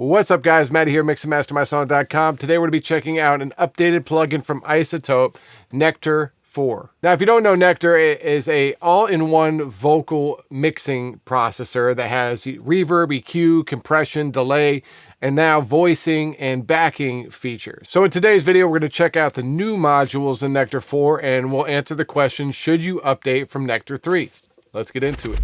What's up, guys? Matty here, mixandmastermysong.com. Today we're going to be checking out an updated plugin from Izotope, Nectar 4. Now, if you don't know, Nectar is a all-in-one vocal mixing processor that has reverb, EQ, compression, delay, and now voicing and backing features. So in today's video, we're going to check out the new modules in Nectar 4, and we'll answer the question, should you update from Nectar 3? Let's get into it.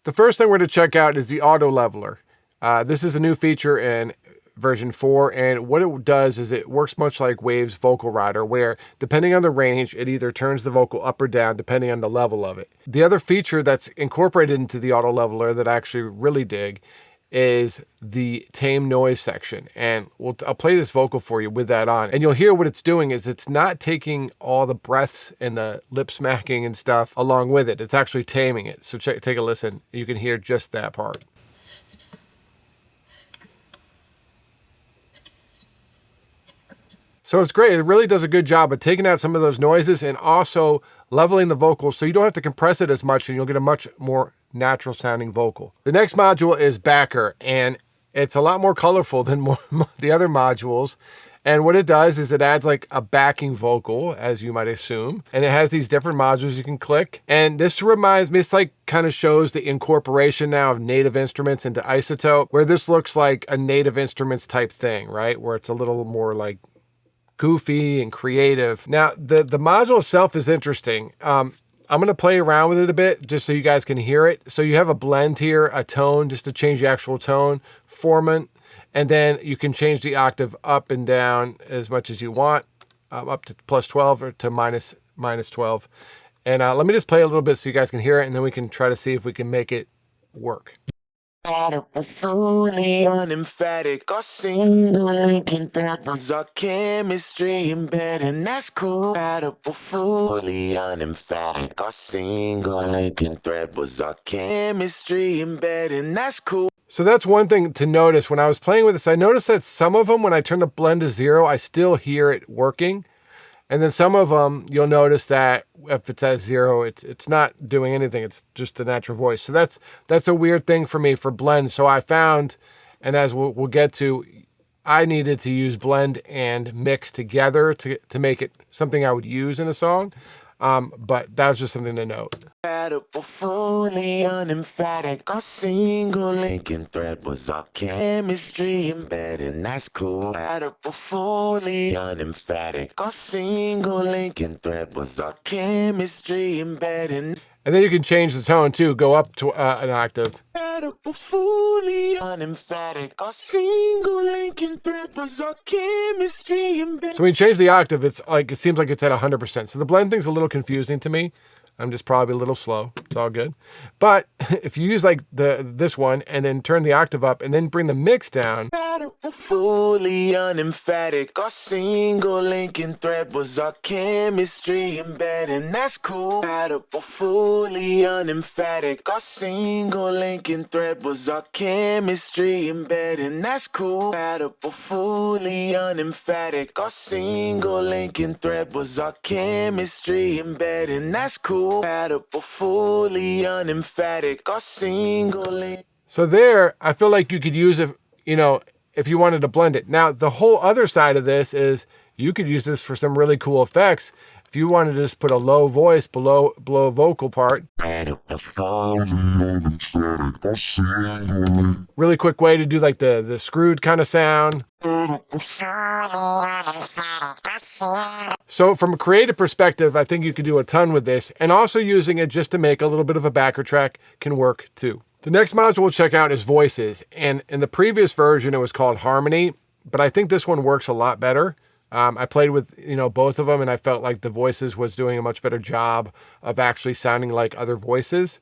The first thing we're going to check out is the auto leveler. This is a new feature in version 4, and what it does is it works much like Wave's vocal rider, where depending on the range, it either turns the vocal up or down depending on the level of it. The other feature that's incorporated into the auto leveler that I actually really dig is the tame noise section, and I'll play this vocal for you with that on, and you'll hear what it's doing is it's not taking all the breaths and the lip smacking and stuff along with it. It's actually taming it. So take a listen. You can hear just that part. So it's great. It really does a good job of taking out some of those noises and also leveling the vocals so you don't have to compress it as much, and you'll get a much more natural sounding vocal. The next module is Backer, and it's a lot more colorful than the other modules. And what it does is it adds like a backing vocal, as you might assume. And it has these different modules you can click. And this reminds me, it's like kind of shows the incorporation now of native instruments into Izotope, where this looks like a native instruments type thing, right? Where it's a little more like goofy and creative. Now, the module itself is interesting. I'm going to play around with it a bit just so you guys can hear it. So you have a blend here, a tone, just to change the actual tone, formant, and then you can change the octave up and down as much as you want, up to plus 12 or to minus 12. And let me just play a little bit so you guys can hear it, and then we can try to see if we can make it work. Fully unemphatic, our single linking that was our chemistry in bed, and that's cool. Fully unemphatic, our single linking thread was our chemistry in bed, and that's cool. So that's one thing to notice when I was playing with this. I noticed that some of them, when I turn the blend to 0, I still hear it working. And then some of them, you'll notice that if it's at 0, it's not doing anything. It's just the natural voice. So that's a weird thing for me for blend. So I found, and as we'll get to, I needed to use blend and mix together to make it something I would use in a song. But that was just something to note. Fully unemphatic, our single linking thread was our chemistry in bed, and that's cool. Fully unemphatic, our single linking thread was our chemistry in bed, and then you can change the tone too, go up to an octave. Fully unemphatic, our single linking thread was our chemistry in bed. So when you change the octave, it's like, it seems like it's at 100%. So the blend thing's a little confusing to me. I'm just probably a little slow. It's all good. But if you use like this one and then turn the octave up and then bring the mix down. Fully unemphatic, our single linking thread was our chemistry in bed, and that's cool. Fully unemphatic, our single linking thread was our chemistry in bed, and that's cool. Fully unemphatic, our single linking thread was our chemistry in bed, and that's cool. Fully unemphatic, our single link. So there, I feel like you could use it, if you wanted to blend it. Now, the whole other side of this is you could use this for some really cool effects. If you wanted to just put a low voice below a vocal part. Really quick way to do like the screwed kind of sound. So from a creative perspective, I think you could do a ton with this, and also using it just to make a little bit of a backer track can work too. The next module we'll check out is voices, and in the previous version it was called harmony, but I think this one works a lot better. I played with both of them, and I felt like the voices was doing a much better job of actually sounding like other voices.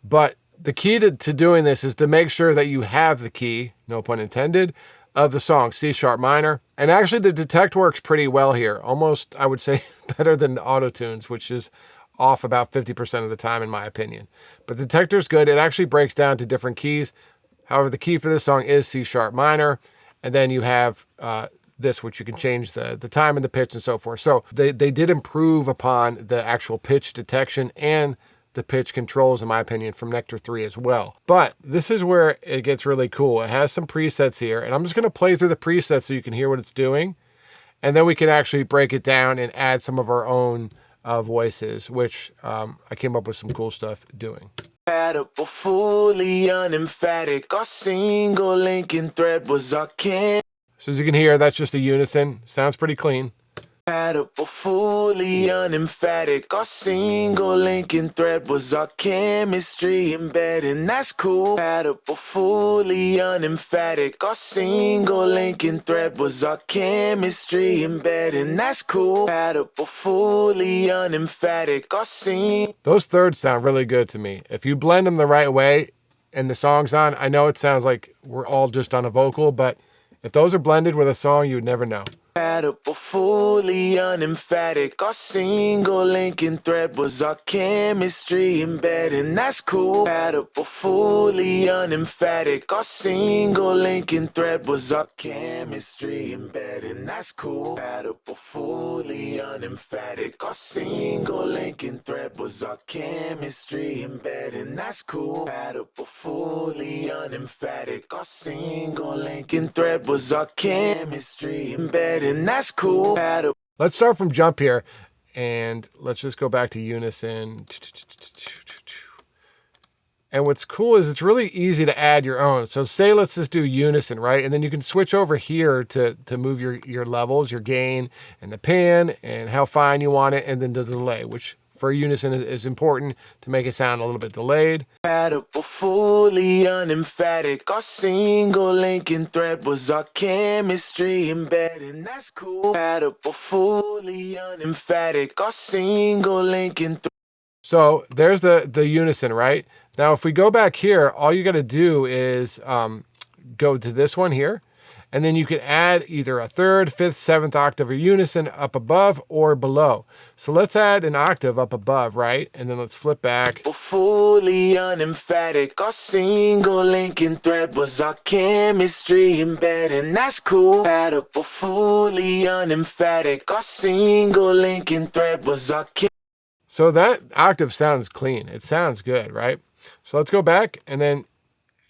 But the key to doing this is to make sure that you have the key, no pun intended, of the song, C sharp minor. And actually the detect works pretty well here. Almost, I would say, better than the auto tunes, which is off about 50% of the time in my opinion. But the detector's good. It actually breaks down to different keys. However, the key for this song is C sharp minor. And then you have this, which you can change the time and the pitch and so forth. So they did improve upon the actual pitch detection and the pitch controls, in my opinion, from Nectar 3 as well. But this is where it gets really cool. It has some presets here, and I'm just going to play through the presets so you can hear what it's doing. And then we can actually break it down and add some of our own voices, which I came up with some cool stuff doing. Compatible, fully unemphatic. Our single linking thread was our kin. So as you can hear, that's just a unison. Sounds pretty clean. Compatible, fully unemphatic. Our single linking thread was our chemistry embedded, and that's cool. Compatible, fully unemphatic. Our single linking thread was our chemistry embedded, and that's cool. Compatible, fully unemphatic. Those thirds sound really good to me. If you blend them the right way and the song's on, I know it sounds like we're all just on a vocal, but if those are blended with a song, you would never know. Compatible, fully unemphatic. Our single linking thread was our chemistry embedded, and that's cool. Compatible, fully unemphatic. Our single linking thread was our chemistry embedded, and that's cool. Compatible, fully unemphatic. Our single linking thread was our chemistry embedded, and that's cool. Compatible, fully unemphatic. Our single linking thread was our chemistry embedded, and that's cool. Let's start from jump here, and let's just go back to unison. And what's cool is it's really easy to add your own. So say let's just do unison, right? And then you can switch over here to move your levels, your gain, and the pan, and how fine you want it, and then the delay, which for unison is important to make it sound a little bit delayed. Compatible, fully unemphatic. Our single linking thread was our chemistry embedded, and that's cool. Compatible, fully unemphatic. Our single linking thread. So there's the unison, right? Now, if we go back here, all you got to do is go to this one here, and then you can add either a third, fifth, seventh octave of unison up above or below. So let's add an octave up above, right? And then let's flip back. Fully unemphatic. Our single linking thread was our chemistry embedded, and that's cool. Compatible, fully unemphatic. Our single linking thread was our So that octave sounds clean. It sounds good, right? So let's go back, and then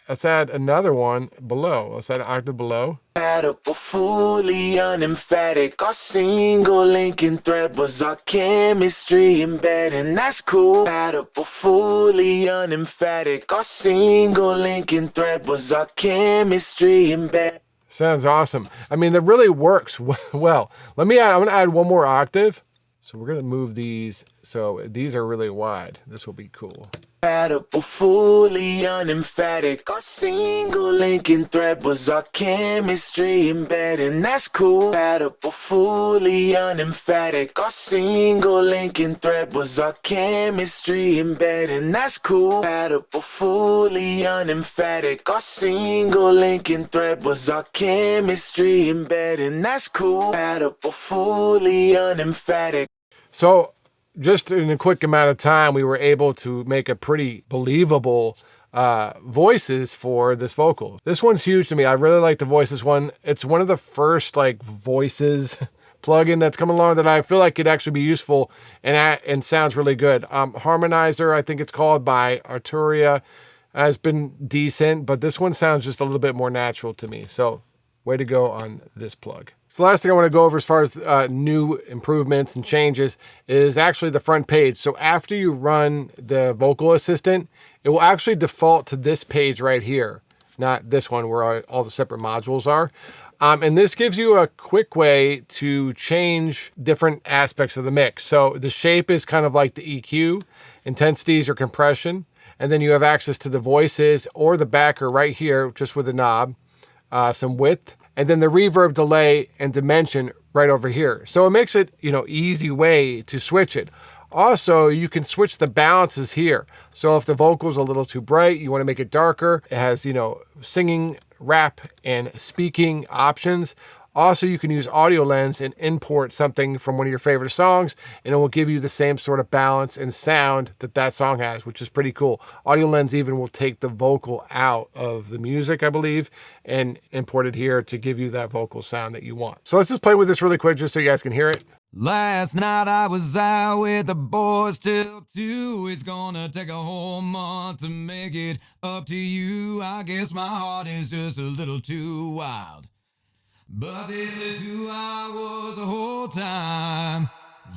let's add another one below. Let's add an octave below. Compatible, fully unemphatic. Our single linking thread was our chemistry embedded, and that's cool. Compatible, fully unemphatic. Our single linking thread was our chemistry embedded. Sounds awesome. I mean, that really works well. I'm going to add one more octave. So we're going to move these. So these are really wide. This will be cool. Compatible, fully unemphatic. Our single linking thread was our chemistry embedded, and that's cool. Compatible, fully unemphatic. Our single linking thread was our chemistry embedded, and that's cool. Compatible, fully unemphatic. Our single linking thread was our chemistry embedded, and that's cool. Compatible, fully unemphatic. So just in a quick amount of time, we were able to make a pretty believable voices for this vocal. This one's huge to me. I really like the voices one. It's one of the first like voices plugin that's come along that I feel like could actually be useful and sounds really good. Harmonizer, I think it's called, by Arturia, has been decent, but this one sounds just a little bit more natural to me. So way to go on this plug. So the last thing I want to go over as far as new improvements and changes is actually the front page. So after you run the vocal assistant, it will actually default to this page right here, not this one where all the separate modules are. And this gives you a quick way to change different aspects of the mix. So the shape is kind of like the EQ, intensities or compression, and then you have access to the voices or the backer right here, just with a knob, some width, and then the reverb, delay, and dimension right over here. So it makes it, easy way to switch it. Also, you can switch the balances here. So if the vocal's a little too bright, you want to make it darker. It has, singing, rap, and speaking options. Also, you can use Audio Lens and import something from one of your favorite songs, and it will give you the same sort of balance and sound that song has, which is pretty cool. Audio Lens even will take the vocal out of the music, I believe, and import it here to give you that vocal sound that you want. So let's just play with this really quick just so you guys can hear it. Last night I was out with the boys till 2. It's gonna take a whole month to make it up to you. I guess my heart is just a little too wild. But this is who I was the whole time.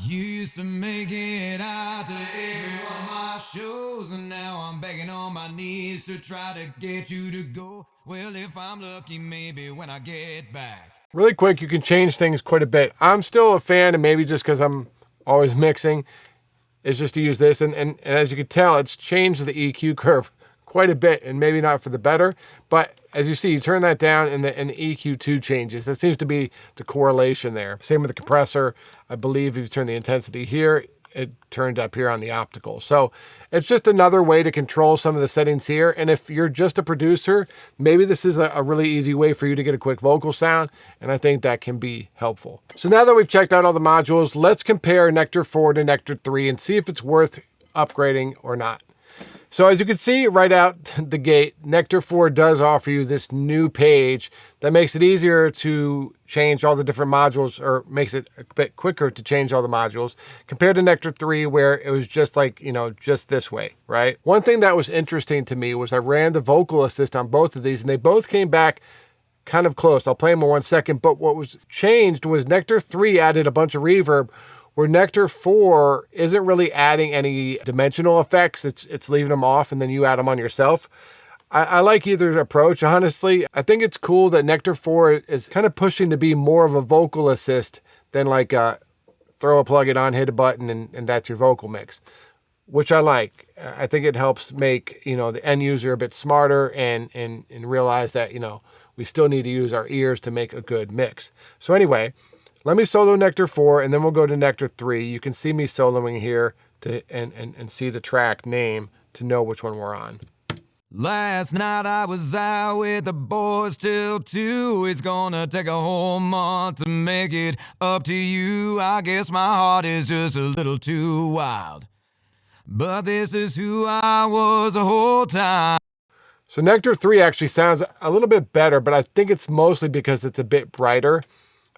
Used to make it out to every one of my shows, and now I'm begging on my knees to try to get you to go. Well, if I'm lucky, maybe when I get back. Really quick, you can change things quite a bit. I'm still a fan, and maybe just because I'm always mixing, is just to use this. And as you can tell, it's changed the EQ curve quite a bit, and maybe not for the better. But as you see, you turn that down and the EQ2 changes. That seems to be the correlation there. Same with the compressor. I believe if you turn the intensity here, it turned up here on the optical. So it's just another way to control some of the settings here. And if you're just a producer, maybe this is a really easy way for you to get a quick vocal sound. And I think that can be helpful. So now that we've checked out all the modules, let's compare Nectar 4 to Nectar 3 and see if it's worth upgrading or not. So as you can see right out the gate, Nectar 4 does offer you this new page that makes it easier to change all the different modules, or makes it a bit quicker to change all the modules compared to Nectar 3, where it was just like, just this way, right? One thing that was interesting to me was I ran the vocal assist on both of these and they both came back kind of close. I'll play them in 1 second, but what was changed was Nectar 3 added a bunch of reverb, where Nectar 4 isn't really adding any dimensional effects. It's leaving them off and then you add them on yourself. I like either approach, honestly. I think it's cool that Nectar 4 is kind of pushing to be more of a vocal assist than like throw a plug-in on, hit a button, and that's your vocal mix, which I like. I think it helps make, the end user a bit smarter and realize that, we still need to use our ears to make a good mix. So anyway, let me solo Nectar 4, and then we'll go to Nectar 3. You can see me soloing here and see the track name to know which one we're on. Last night I was out with the boys till 2. It's gonna take a whole month to make it up to you. I guess my heart is just a little too wild. But this is who I was the whole time. So Nectar 3 actually sounds a little bit better, but I think it's mostly because it's a bit brighter.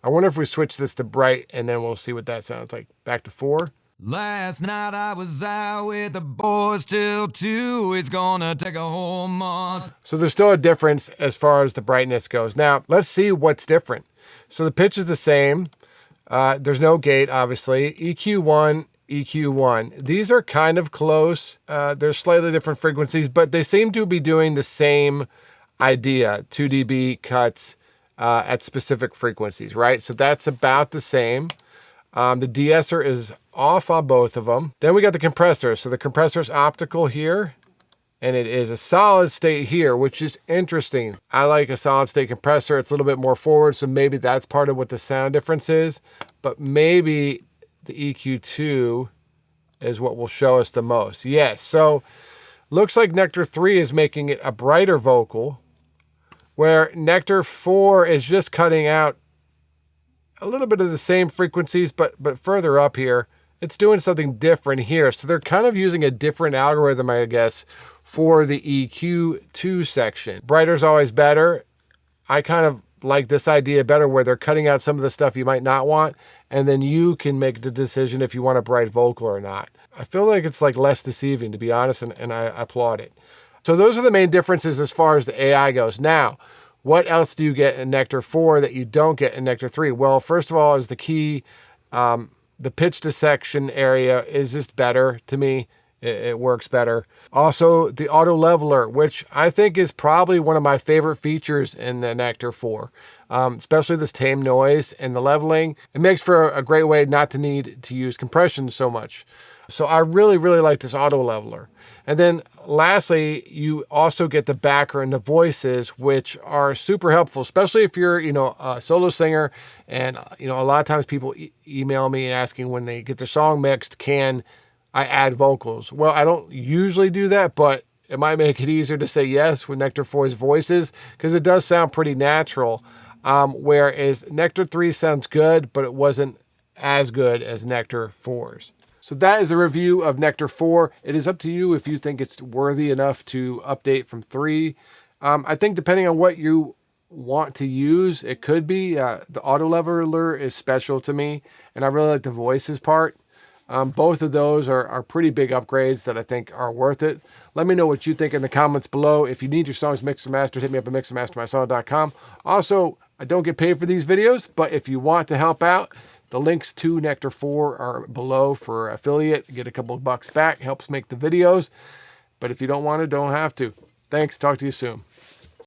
I wonder if we switch this to bright and then we'll see what that sounds like. Back to 4. Last night I was out with the boys till 2. It's gonna take a whole month. So there's still a difference as far as the brightness goes. Now, let's see what's different. So the pitch is the same. There's no gate, obviously. EQ1, EQ1. These are kind of close. They're slightly different frequencies, but they seem to be doing the same idea. 2 dB cuts at specific frequencies, right? So that's about the same. The de-esser is off on both of them. Then we got the compressor. So the compressor is optical here, and it is a solid state here, which is interesting. I like a solid state compressor. It's a little bit more forward, so maybe that's part of what the sound difference is. But maybe the EQ2 is what will show us the most. Yes, so looks like Nectar 3 is making it a brighter vocal, where Nectar 4 is just cutting out a little bit of the same frequencies, but further up here, it's doing something different here. So they're kind of using a different algorithm, I guess, for the EQ2 section. Brighter's always better. I kind of like this idea better, where they're cutting out some of the stuff you might not want, and then you can make the decision if you want a bright vocal or not. I feel like it's like less deceiving, to be honest, and I applaud it. So those are the main differences as far as the AI goes. Now, what else do you get in Nectar 4 that you don't get in Nectar 3? Well, first of all is the key. The pitch dissection area is just better to me. It works better. Also, the auto leveler, which I think is probably one of my favorite features in the Nectar 4, especially this tame noise and the leveling. It makes for a great way not to need to use compression so much. So I really, really like this auto leveler. And then lastly, you also get the backer and the voices, which are super helpful, especially if you're, a solo singer. And, a lot of times people email me asking when they get their song mixed, can I add vocals? Well, I don't usually do that, but it might make it easier to say yes with Nectar 4's voices, because it does sound pretty natural. Whereas Nectar 3 sounds good, but it wasn't as good as Nectar 4's. So that is a review of Nectar 4. It is up to you if you think it's worthy enough to update from 3. I think depending on what you want to use, it could be. The auto leveler is special to me, and I really like the voices part. Both of those are pretty big upgrades that I think are worth it. Let me know what you think in the comments below. If you need your songs mixed and mastered, hit me up at mixandmastermysong.com. Also, I don't get paid for these videos, but if you want to help out, the links to Nectar 4 are below for affiliate. Get a couple of bucks back, helps make the videos. But if you don't want to, don't have to. Thanks. Talk to you soon.